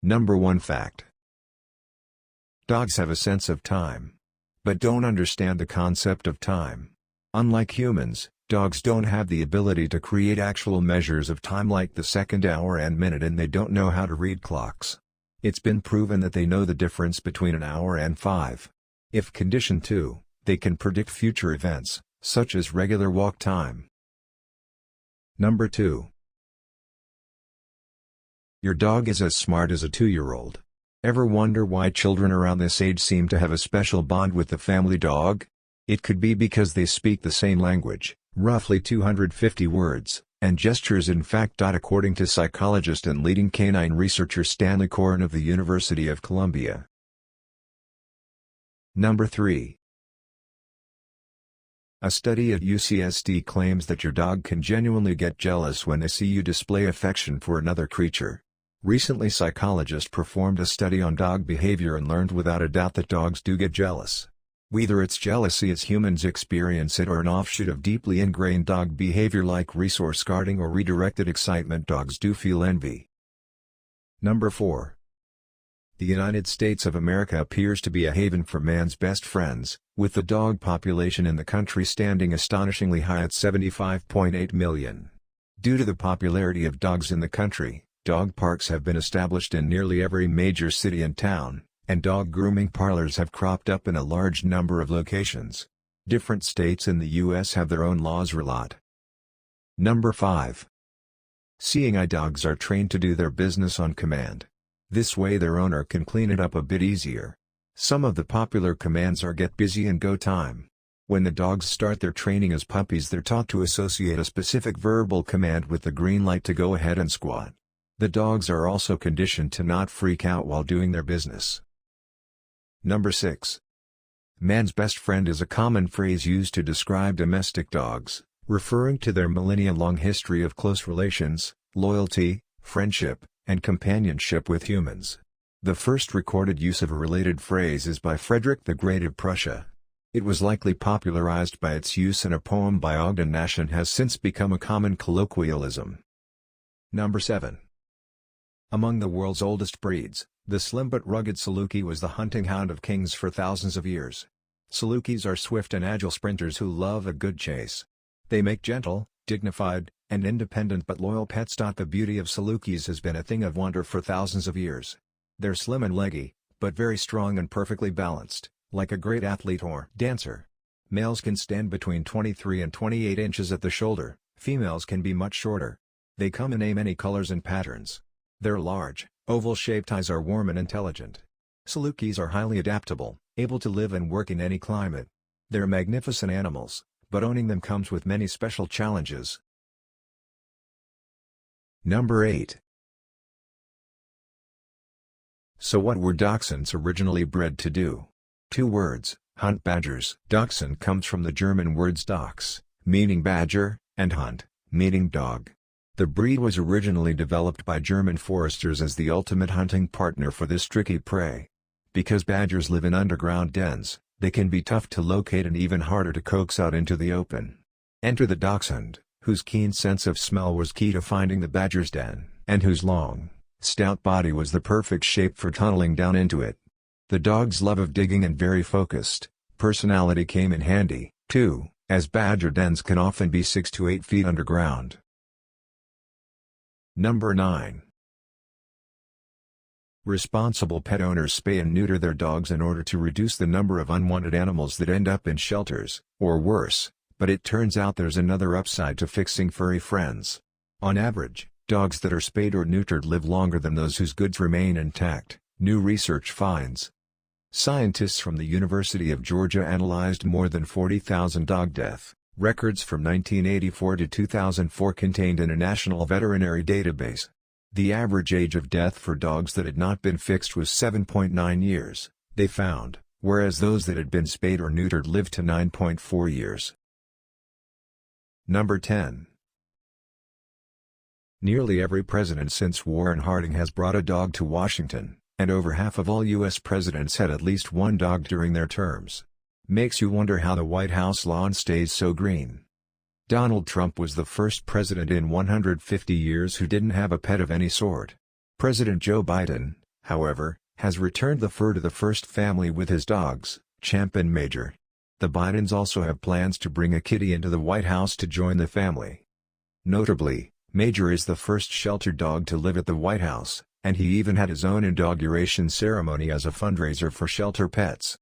Number 1 fact. Dogs have a sense of time, but don't understand the concept of time. Unlike humans, dogs don't have the ability to create actual measures of time like the second, hour and minute, and they don't know how to read clocks. It's been proven that they know the difference between an hour and 5. If conditioned to, they can predict future events, such as regular walk time. Number 2. Your dog is as smart as a 2-year-old. Ever wonder why children around this age seem to have a special bond with the family dog? It could be because they speak the same language, roughly 250 words, and gestures. In fact, according to psychologist and leading canine researcher Stanley Coren of the University of Columbia. Number 3. A study at UCSD claims that your dog can genuinely get jealous when they see you display affection for another creature. Recently, psychologists performed a study on dog behavior and learned without a doubt that dogs do get jealous. Whether it's jealousy as humans experience it or an offshoot of deeply ingrained dog behavior like resource guarding or redirected excitement, dogs do feel envy. Number 4. The United States of America appears to be a haven for man's best friends, with the dog population in the country standing astonishingly high at 75.8 million. Due to the popularity of dogs in the country, dog parks have been established in nearly every major city and town, and dog grooming parlors have cropped up in a large number of locations. Different states in the U.S. have their own laws related. Number 5. Seeing eye dogs are trained to do their business on command. This way their owner can clean it up a bit easier. Some of the popular commands are get busy and go time. When the dogs start their training as puppies, they're taught to associate a specific verbal command with the green light to go ahead and squat. The dogs are also conditioned to not freak out while doing their business. Number 6. Man's best friend is a common phrase used to describe domestic dogs, referring to their millennia-long history of close relations, loyalty, friendship, and companionship with humans. The first recorded use of a related phrase is by Frederick the Great of Prussia. It was likely popularized by its use in a poem by Ogden Nash and has since become a common colloquialism. Number 7. Among the world's oldest breeds, the slim but rugged saluki was the hunting hound of kings for thousands of years. Salukis are swift and agile sprinters who love a good chase. They make gentle, dignified, and independent but loyal pets. The beauty of salukis has been a thing of wonder for thousands of years. They're slim and leggy, but very strong and perfectly balanced, like a great athlete or dancer. Males can stand between 23 and 28 inches at the shoulder, females can be much shorter. They come in many colors and patterns. Their large, oval-shaped eyes are warm and intelligent. Salukis are highly adaptable, able to live and work in any climate. They're magnificent animals, but owning them comes with many special challenges. Number 8. So what were dachshunds originally bred to do? 2 words, hunt badgers. Dachshund comes from the German words dachs, meaning badger, and hunt, meaning dog. The breed was originally developed by German foresters as the ultimate hunting partner for this tricky prey. Because badgers live in underground dens, they can be tough to locate and even harder to coax out into the open. Enter the dachshund, whose keen sense of smell was key to finding the badger's den, and whose long, stout body was the perfect shape for tunneling down into it. The dog's love of digging and very focused personality came in handy, too, as badger dens can often be 6 to 8 feet underground. Number 9. Responsible pet owners spay and neuter their dogs in order to reduce the number of unwanted animals that end up in shelters, or worse, but it turns out there's another upside to fixing furry friends. On average, dogs that are spayed or neutered live longer than those whose goods remain intact, new research finds. Scientists from the University of Georgia analyzed more than 40,000 dog death records from 1984 to 2004 contained in a national veterinary database. The average age of death for dogs that had not been fixed was 7.9 years, they found, whereas those that had been spayed or neutered lived to 9.4 years. Number 10. Nearly every president since Warren Harding has brought a dog to Washington, and over half of all U.S. presidents had at least one dog during their terms. Makes you wonder how the White House lawn stays so green. Donald Trump was the first president in 150 years who didn't have a pet of any sort. President Joe Biden, however, has returned the fur to the first family with his dogs, Champ and Major. The Bidens also have plans to bring a kitty into the White House to join the family. Notably, Major is the first sheltered dog to live at the White House, and he even had his own inauguration ceremony as a fundraiser for shelter pets.